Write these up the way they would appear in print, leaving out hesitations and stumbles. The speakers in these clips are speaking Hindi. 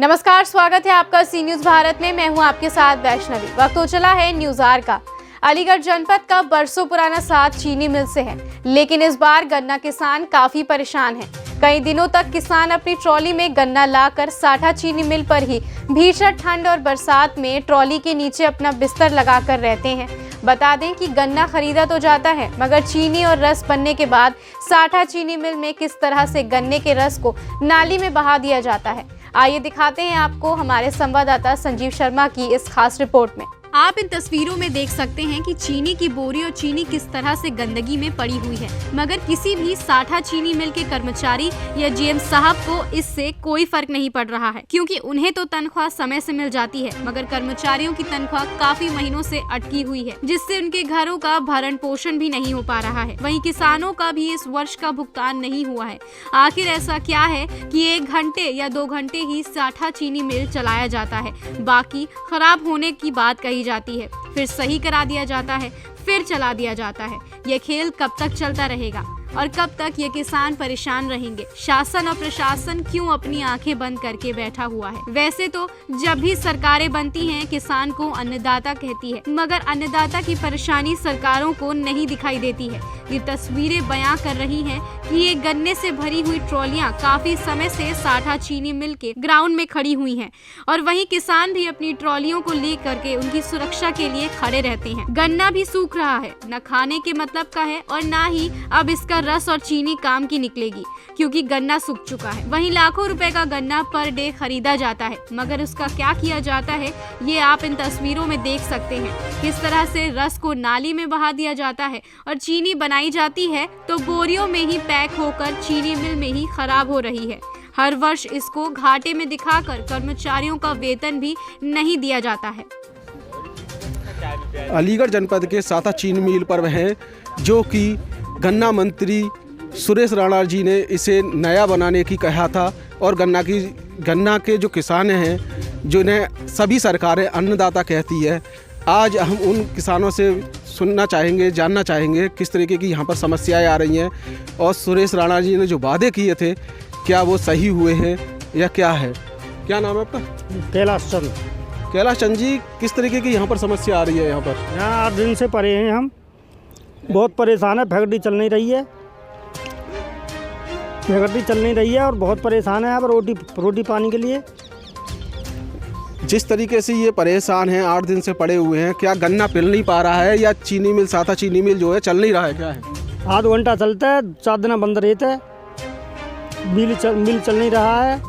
नमस्कार, स्वागत है आपका सी न्यूज भारत में। मैं हूं आपके साथ वैष्णवी। वक्त हो चला है न्यूज आवर का। अलीगढ़ जनपद का बरसों पुराना साथ चीनी मिल से है, लेकिन इस बार गन्ना किसान काफी परेशान हैं। कई दिनों तक किसान अपनी ट्रॉली में गन्ना लाकर साठा चीनी मिल पर ही भीषण ठंड और बरसात में ट्रॉली के नीचे अपना बिस्तर लगाकर रहते हैं। बता दें कि गन्ना खरीदा तो जाता है, मगर चीनी और रस बनने के बाद साठा चीनी मिल में किस तरह से गन्ने के रस को नाली में बहा दिया जाता है, आइए दिखाते हैं आपको हमारे संवाददाता संजीव शर्मा की इस खास रिपोर्ट में। आप इन तस्वीरों में देख सकते हैं कि चीनी की बोरी और चीनी किस तरह से गंदगी में पड़ी हुई है, मगर किसी भी साठा चीनी मिल के कर्मचारी या जीएम साहब को इससे कोई फर्क नहीं पड़ रहा है, क्योंकि उन्हें तो तनख्वाह समय से मिल जाती है, मगर कर्मचारियों की तनख्वाह काफी महीनों से अटकी हुई है, जिससे उनके घरों का भरण पोषण भी नहीं हो पा रहा है। वहीं किसानों का भी इस वर्ष का भुगतान नहीं हुआ है। आखिर ऐसा क्या है कि 1 घंटे या 2 घंटे ही साठा चीनी मिल चलाया जाता है, बाकी खराब होने की बात कही जाती है, फिर सही करा दिया जाता है, फिर चला दिया जाता है। यह खेल कब तक चलता रहेगा और कब तक ये किसान परेशान रहेंगे? शासन और प्रशासन क्यों अपनी आंखें बंद करके बैठा हुआ है? वैसे तो जब भी सरकारें बनती हैं, किसान को अन्नदाता कहती है, मगर अन्नदाता की परेशानी सरकारों को नहीं दिखाई देती है। ये तस्वीरें बयां कर रही हैं कि ये गन्ने से भरी हुई ट्रॉलियां काफी समय से साठा चीनी मिल के ग्राउंड में खड़ी हुई हैं, और वहीं किसान भी अपनी ट्रॉलियों को ले करके उनकी सुरक्षा के लिए खड़े रहते हैं। गन्ना भी सूख रहा है, न खाने के मतलब का है और न ही अब इसका रस और चीनी काम की निकलेगी, क्योंकि गन्ना सूख चुका है। वहीं लाखों रुपए का गन्ना पर डे खरीदा जाता है, मगर उसका क्या किया जाता है ये आप इन तस्वीरों में देख सकते हैं। किस तरह से रस को नाली में बहा दिया जाता है और चीनी बनाई जाती है तो बोरियों में ही पैक होकर चीनी मिल में ही खराब हो रही है। हर वर्ष इसको घाटे में दिखाकर कर्मचारियों का वेतन भी नहीं दिया जाता है। अलीगढ़ जनपद के साठा चीनी मिल पर हैं, जो कि गन्ना मंत्री सुरेश राणा जी ने इसे नया बनाने की कहा था, और गन्ना के जो किसान हैं, जिन्हें सभी सरकारें अन्नदाता कहती है, आज हम उन किसानों से सुनना चाहेंगे, जानना चाहेंगे किस तरीके की यहाँ पर समस्याएं आ रही हैं, और सुरेश राणा जी ने जो वादे किए थे क्या वो सही हुए हैं या क्या है। क्या नाम है आपका? कैलाश चंद। कैलाश चंद जी, किस तरीके की यहाँ पर समस्या आ रही है? यहाँ पर 8 दिन से परे हैं हम, बहुत परेशान है। फैक्ट्री चल नहीं रही है, और बहुत परेशान है यहाँ पर रोटी पानी के लिए। जिस तरीके से ये परेशान हैं, 8 दिन से पड़े हुए हैं, क्या गन्ना पिल नहीं पा रहा है या चीनी मिल, साठा चीनी मिल जो है चल नहीं रहा है? क्या है? आधा घंटा चलता है, 4 दिन बंद रहता है, मिल चल नहीं रहा है।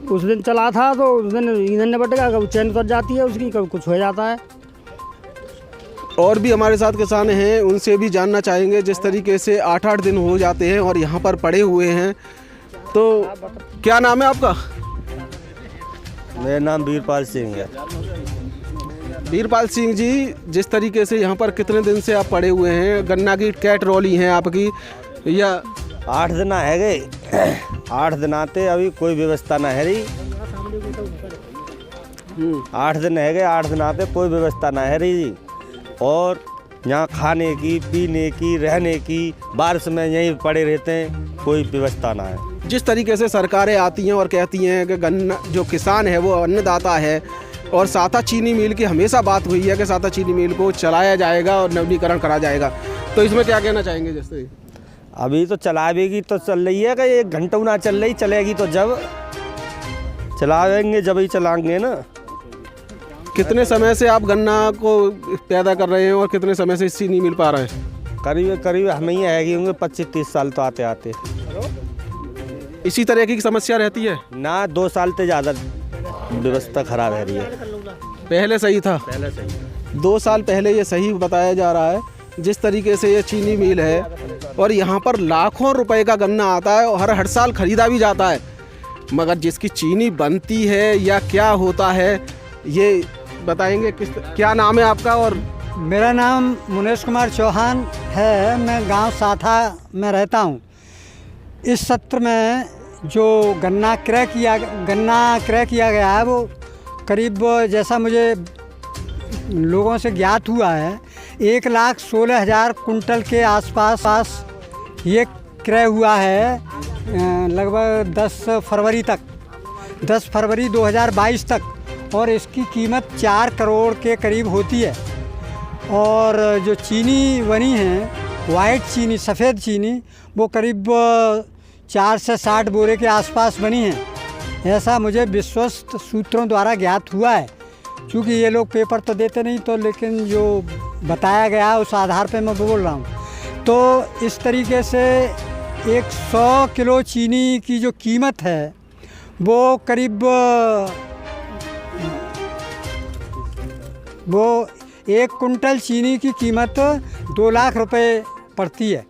उस दिन चला था तो उस दिन ईंधन ने बटेगा, कभी चैन कर जाती है उसकी, कभी कुछ हो जाता है। और भी हमारे साथ किसान हैं, उनसे भी जानना चाहेंगे। जिस तरीके से 8-8 दिन हो जाते हैं और यहाँ पर पड़े हुए हैं, तो क्या नाम है आपका? मेरा नाम वीरपाल सिंह है। वीरपाल सिंह जी, जिस तरीके से यहाँ पर कितने दिन से आप पड़े हुए हैं? गन्ना की क्या ट्रॉली है आपकी? या 8 दिन है गए, 8 दिन आते अभी कोई व्यवस्था ना है रही। 8 दिन है गए, 8 दिन आते कोई व्यवस्था ना है रही, और यहाँ खाने की, पीने की, रहने की, बारिश में यहीं पड़े रहते हैं, कोई व्यवस्था ना है। जिस तरीके से सरकारें आती हैं और कहती हैं कि गन्ना जो किसान है वो अन्नदाता है, और साठा चीनी मिल की हमेशा बात हुई है कि साठा चीनी मिल को चलाया जाएगा और नवीनीकरण करा जाएगा, तो इसमें क्या कहना चाहेंगे? जैसे अभी तो चलावेगी तो चल रही है कि 1 घंटा ना चल रही, चलेगी तो जब चलाएंगे जब ही चलाएंगे ना। कितने समय से आप गन्ना को पैदा कर रहे हैं और कितने समय से चीनी मिल पा रहे हैं? करीब हमें ही आएगी होंगे 25-30 साल तो आते आते। इसी तरह की समस्या रहती है ना? 2 साल से ज़्यादा व्यवस्था खराब है रही है। पहले सही था? पहले सही। 2 साल पहले ये सही बताया जा रहा है। जिस तरीके से ये चीनी मिल है और यहाँ पर लाखों रुपए का गन्ना आता है और हर साल खरीदा भी जाता है, मगर जिसकी चीनी बनती है या क्या होता है ये बताएंगे। क्या नाम है आपका? और मेरा नाम मुनेश कुमार चौहान है, मैं गांव साठा में रहता हूं। इस सत्र में जो गन्ना क्रय किया गया है वो करीब, जैसा मुझे लोगों से ज्ञात हुआ है, 1,16,000 कुंटल के आसपास ये क्रय हुआ है, लगभग 10 फरवरी तक। 10 फरवरी 2022 तक और इसकी कीमत 4 करोड़ के करीब होती है। और जो चीनी बनी है, वाइट चीनी, सफ़ेद चीनी, वो करीब 4 से 60 बोरे के आसपास बनी है, ऐसा मुझे विश्वस्त सूत्रों द्वारा ज्ञात हुआ है। चूँकि ये लोग पेपर तो देते नहीं, तो लेकिन जो बताया गया उस आधार पे मैं बोल रहा हूँ। तो इस तरीके से 100 किलो चीनी की जो कीमत है वो करीब 1 कुंटल चीनी की कीमत 2 लाख रुपए पड़ती है।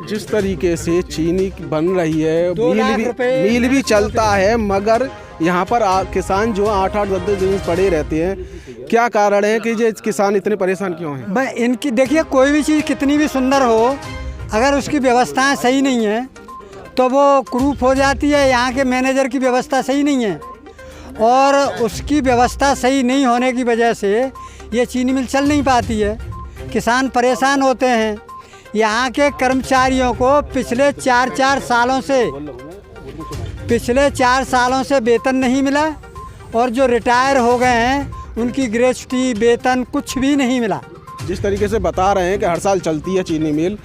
जिस तरीके से चीनी बन रही है, 2 लाख रुपए मिल भी चलता है, मगर यहाँ पर किसान जो 8-8 10 दिन पड़े रहते हैं। क्या कारण है कि ये किसान इतने परेशान क्यों हैं? भाई इनकी देखिए, कोई भी चीज़ कितनी भी सुंदर हो, अगर उसकी व्यवस्थाएं सही नहीं है तो वो कुरूप हो जाती है। यहाँ के मैनेजर की व्यवस्था सही नहीं है और उसकी व्यवस्था सही नहीं होने की वजह से ये चीनी मिल चल नहीं पाती है। किसान परेशान होते हैं। यहाँ के कर्मचारियों को पिछले 4 सालों से वेतन नहीं मिला और जो रिटायर हो गए हैं उनकी ग्रेच्युटी, वेतन कुछ भी नहीं मिला। जिस तरीके से बता रहे हैं कि हर साल चलती है चीनी मिल,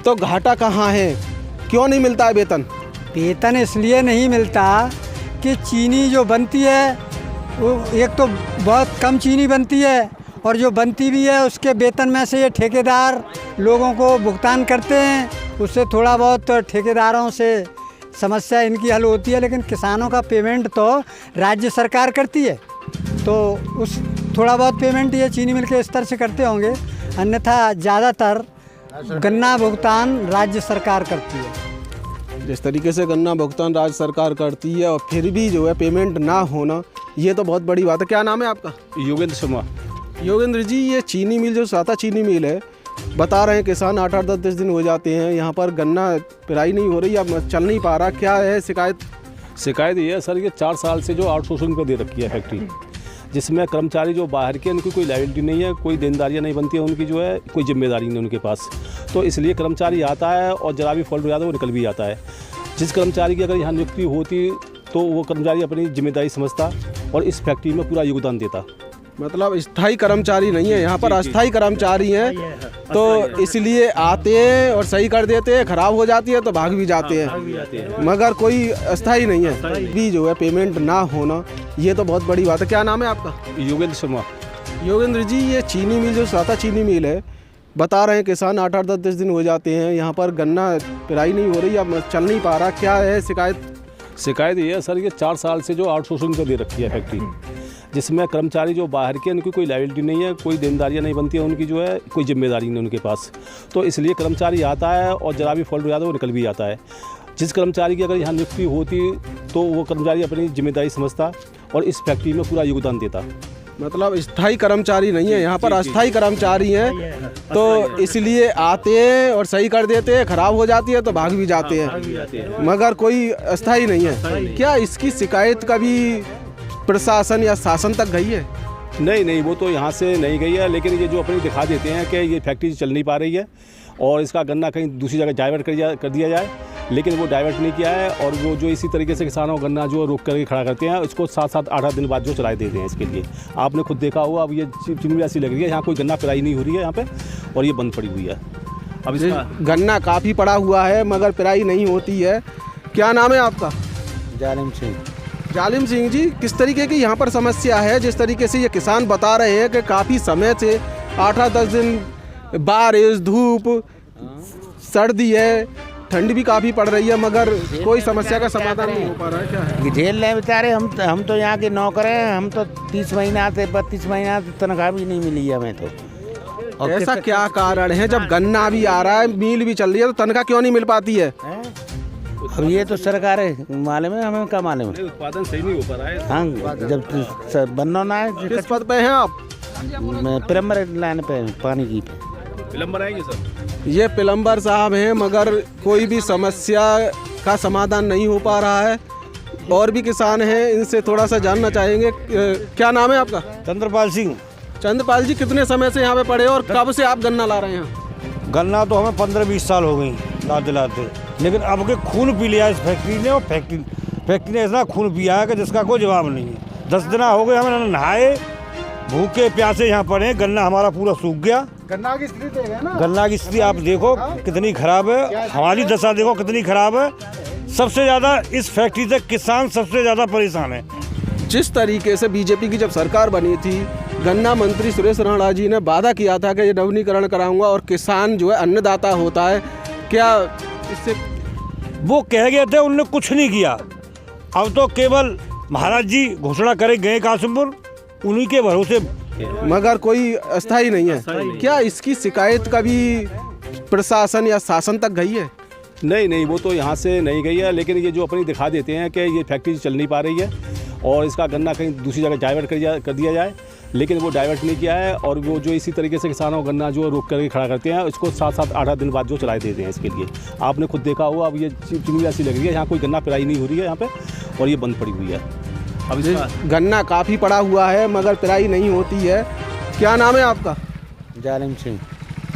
तो घाटा कहाँ है? क्यों नहीं मिलता है वेतन? वेतन इसलिए नहीं मिलता कि चीनी जो बनती है वो एक तो बहुत कम चीनी बनती है और जो बनती भी है उसके वेतन में से ये ठेकेदार लोगों को भुगतान करते हैं। उससे थोड़ा बहुत ठेकेदारों से समस्या इनकी हल होती है, लेकिन किसानों का पेमेंट तो राज्य सरकार करती है। तो उस थोड़ा बहुत पेमेंट ये चीनी मिल के स्तर से करते होंगे, अन्यथा ज़्यादातर गन्ना भुगतान राज्य सरकार करती है। जिस तरीके से गन्ना भुगतान राज्य सरकार करती है और फिर भी जो है पेमेंट ना होना, ये तो बहुत बड़ी बात है। क्या नाम है आपका? योगेंद्र शर्मा। योगेंद्र जी, ये चीनी मिल जो साता चीनी मिल है, बता रहे हैं किसान 8-8 10 दिन हो जाते हैं, यहाँ पर गन्ना पिराई नहीं हो रही, अब चल नहीं पा रहा। क्या है शिकायत ये है सर, ये 4 साल से जो आउटसोर्सिंग पे दे रखी है फैक्ट्री, जिसमें कर्मचारी जो बाहर के, उनकी कोई लायबिलिटी नहीं है, कोई देनदारियाँ नहीं बनती है उनकी, जो है कोई जिम्मेदारी नहीं उनके पास। तो इसलिए कर्मचारी आता है और जरा भी फॉल्ट हो जाता है वो निकल भी जाता है। जिस कर्मचारी की अगर यहाँ नियुक्ति होती तो वो कर्मचारी अपनी जिम्मेदारी समझता और इस फैक्ट्री में पूरा योगदान देता। मतलब स्थायी कर्मचारी नहीं है यहाँ पर, अस्थायी कर्मचारी हैं, तो इसलिए आते हैं और सही कर देते हैं, खराब हो जाती है तो भाग भी जाते हैं, मगर कोई अस्थायी नहीं है। भी जो है पेमेंट ना होना, ये तो बहुत बड़ी बात है। क्या नाम है आपका? योगेंद्र शर्मा। योगेंद्र जी, ये चीनी मिल जो साता चीनी मिल है, बता रहे हैं किसान 8-8 10 दिन हो जाते हैं, यहाँ पर गन्ना पिराई नहीं हो रही, अब चल नहीं पा रहा। क्या है शिकायत ये है सर, ये 4 साल से जो आउटसोर्सिंग पे दे रखी है फैक्ट्री, जिसमें कर्मचारी जो बाहर के, उनकी कोई लायबिलिटी नहीं है, कोई देनदारियाँ नहीं बनती है उनकी, जो है कोई जिम्मेदारी नहीं उनके पास। तो इसलिए कर्मचारी आता है और जरा भी फॉल्ट हो जाता है वो निकल भी जाता है। जिस कर्मचारी की अगर यहाँ नियुक्ति होती तो वो कर्मचारी अपनी जिम्मेदारी समझता और इस फैक्ट्री में पूरा योगदान देता। मतलब स्थायी कर्मचारी नहीं है यहाँ पर, अस्थायी कर्मचारी हैं, तो इसलिए आते हैं और सही कर देते हैं, खराब हो जाती है तो भाग भी जाते हैं, मगर कोई अस्थायी नहीं है। क्या इसकी शिकायत कभी प्रशासन या शासन तक गई है? नहीं, वो तो यहाँ से नहीं गई है, लेकिन ये जो अपनी दिखा देते हैं कि ये फैक्ट्री चल नहीं पा रही है और इसका गन्ना कहीं दूसरी जगह डाइवर्ट कर दिया जाए, लेकिन वो डाइवर्ट नहीं किया है। और वो जो इसी तरीके से किसानों का गन्ना जो रोक करके खड़ा करते हैं, इसको 7-7 8-8 दिन बाद जो चलाए देते हैं। इसके लिए आपने खुद देखा हुआ, अब ये चीनी ऐसी लग रही है, यहाँ कोई गन्ना पिराई नहीं हो रही है यहाँ पे और ये बंद पड़ी हुई है। अब इसका गन्ना काफ़ी पड़ा हुआ है मगर पिराई नहीं होती है। क्या नाम है आपका? जालिम सिंह। जालिम सिंह जी, किस तरीके की यहाँ पर समस्या है? जिस तरीके से ये किसान बता रहे हैं कि काफ़ी समय से 8-8 10 दिन बारिश, धूप, सर्दी है, ठंड भी काफ़ी पड़ रही है, मगर कोई समस्या का समाधान नहीं हो पा रहा है। क्या है? झेल रहे बेचारे, हम तो यहाँ के नौकर हैं, हम तो 30 महीना से 32 महीना से तनख्वाह भी नहीं मिली है हमें तो। और ऐसा क्या कारण है? जब गन्ना भी आ रहा है, मिल भी चल रही है, तो तनख्वाह क्यों नहीं मिल पाती है? अब ये तो सरकार है मालूम है, हमें क्या मालूम है। उत्पादन सही नहीं हो पा रहा है। हाँ, जब बनना ना है। किस पद पे हैं आप? प्लम्बर लाइन पे, पानी की प्लम्बर आएंगे सर। ये प्लम्बर साहब हैं, मगर कोई भी समस्या का समाधान नहीं हो पा रहा है। और भी किसान हैं, इनसे थोड़ा सा जानना चाहेंगे। क्या नाम है आपका? चंद्रपाल सिंह। चंद्रपाल जी, कितने समय से यहाँ पे पड़े और कब से आप गन्ना ला रहे हैं? गन्ना तो हमें 15-20 साल हो गई लाते लाते, लेकिन अब के खून पी लिया इस फैक्ट्री ने। और फैक्ट्री फैक्ट्री ने ऐसा खून पिया है कि जिसका कोई जवाब नहीं है। 10 दिन हो गए हमें नहाए, भूखे प्यासे यहाँ पड़े। गन्ना हमारा पूरा सूख गया। गन्ना की स्थिति देख है ना, गन्ना की स्थिति आप देखो कितनी खराब है, हमारी दशा देखो कितनी खराब है। सबसे ज़्यादा इस फैक्ट्री से किसान सबसे ज़्यादा परेशान है। जिस तरीके से बीजेपी की जब सरकार बनी थी, गन्ना मंत्री सुरेश राणा जी ने वादा किया था कि ये नवीनीकरण कराऊंगा और किसान जो है अन्नदाता होता है, क्या इससे वो कह गए थे, उनने कुछ नहीं किया। अब तो केवल महाराज जी घोषणा करे गए कासिमपुर, उन्हीं के भरोसे। मगर कोई अस्थाई नहीं है। क्या इसकी शिकायत कभी प्रशासन या शासन तक गई है? नहीं, वो तो यहाँ से नहीं गई है, लेकिन ये जो अपनी दिखा देते हैं कि ये फैक्ट्री चल नहीं पा रही है और इसका गन्ना कहीं दूसरी जगह डाइवर्ट कर दिया जाए, लेकिन वो डाइवर्ट नहीं किया है। और वो जो इसी तरीके से किसानों को गन्ना जो रोक करके खड़ा करते हैं, इसको 7-7, 8-8 दिन बाद जो चलाए देते हैं। इसके लिए आपने खुद देखा हुआ, अब ये चिमनी ऐसी लग रही है, यहाँ कोई गन्ना पिराई नहीं हो रही है यहाँ पे, और ये बंद पड़ी हुई है। अब इसका गन्ना काफ़ी पड़ा हुआ है मगर पिराई नहीं होती है। क्या नाम है आपका? जालिम सिंह।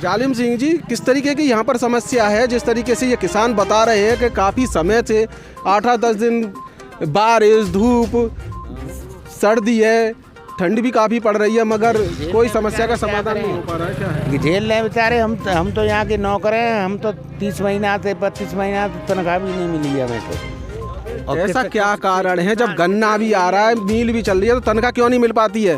जालिम सिंह जी, किस तरीके की यहाँ पर समस्या है? जिस तरीके से ये किसान बता रहे हैं कि काफ़ी समय से 8-10 दिन बारिश, धूप, सर्दी है, ठंड भी काफ़ी पड़ रही है, मगर कोई समस्या का समाधान नहीं हो पा रहा है। क्या है? झेल रहे बेचारे। हम तो यहाँ के नौकर हैं। हम तो 30 महीना से 32 महीना तनख्वाह भी नहीं मिली है हमें तो। और ऐसा क्या कारण है? जब गन्ना भी आ रहा है, मिल भी चल रही है, तो तनख्वाह क्यों नहीं मिल पाती है?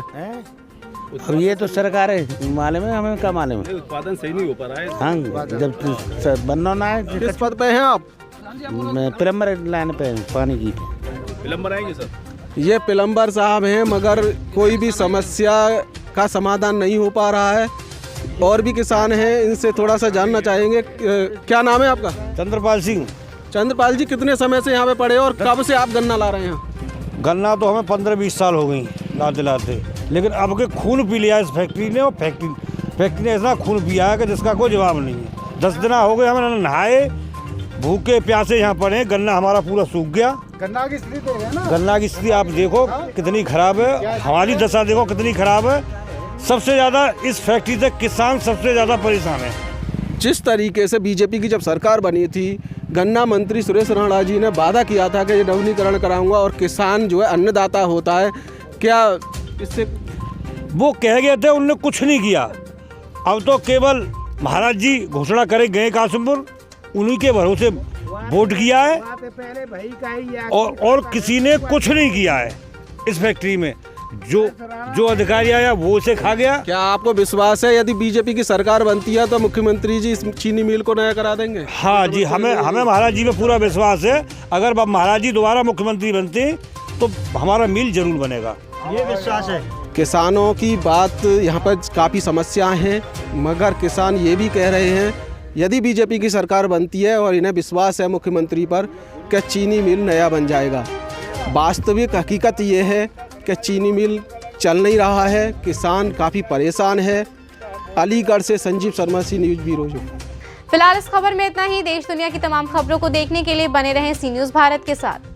अब ये तो सरकार है, मालूम है हमें, क्या मालूम है? उत्पादन सही नहीं हो पा रहा है। हाँ, जब बनना ना है। किस पद पे हैं आप? मैं प्लम्बर लाइन पे हूँ, पानी की। प्लम्बर आएंगे सर? ये प्लम्बर साहब हैं, मगर कोई भी समस्या का समाधान नहीं हो पा रहा है। और भी किसान हैं, इनसे थोड़ा सा जानना चाहेंगे। क्या नाम है आपका? चंद्रपाल सिंह। चंद्रपाल जी, कितने समय से यहाँ पे पड़े और कब से आप गन्ना ला रहे हैं? गन्ना तो हमें 15-20 साल हो गई लाते लाते, लेकिन अब के खून पी लिया इस फैक्ट्री ने। और फैक्ट्री ने ऐसा खून पिया है कि जिसका कोई जवाब नहीं है। 10 दिन हो गए हमें नहाए, भूखे प्यासे यहाँ पड़े। गन्ना हमारा पूरा सूख गया। गन्ना की स्थिति देख है ना, गन्ना की स्थिति आप देखो कितनी खराब है, हमारी दशा देखो कितनी खराब है। सबसे ज़्यादा इस फैक्ट्री से किसान सबसे ज़्यादा परेशान है। जिस तरीके से बीजेपी की जब सरकार बनी थी, गन्ना मंत्री सुरेश राणा जी ने वादा किया था कि ये नवीनीकरण कराऊंगा और किसान जो है अन्नदाता होता है, क्या इससे वो कह गए थे, उनने कुछ नहीं किया। अब तो केवल महाराज जी घोषणा करे गए कासिमपुर, उन्हीं के भरोसे वोट किया है और किसी ने कुछ नहीं किया है। इस फैक्ट्री में जो अधिकारी आया वो उसे खा गया। क्या आपको विश्वास है यदि बीजेपी की सरकार बनती है तो मुख्यमंत्री जी इस चीनी मिल को नया करा देंगे? हाँ जी, हमें महाराज जी में पूरा विश्वास है। अगर महाराज जी दोबारा मुख्यमंत्री बनते तो हमारा मिल जरूर बनेगा, ये विश्वास है। किसानों की बात यहाँ पर काफ़ी समस्याएं हैं, मगर किसान ये भी कह रहे हैं यदि बीजेपी की सरकार बनती है और इन्हें विश्वास है मुख्यमंत्री पर कि चीनी मिल नया बन जाएगा। वास्तविक हकीकत ये है कि चीनी मिल चल नहीं रहा है, किसान काफ़ी परेशान है। अलीगढ़ से संजीव शर्मा, सी न्यूज़ ब्यूरो। फिलहाल इस खबर में इतना ही। देश दुनिया की तमाम खबरों को देखने के लिए बने रहें सी न्यूज़ भारत के साथ।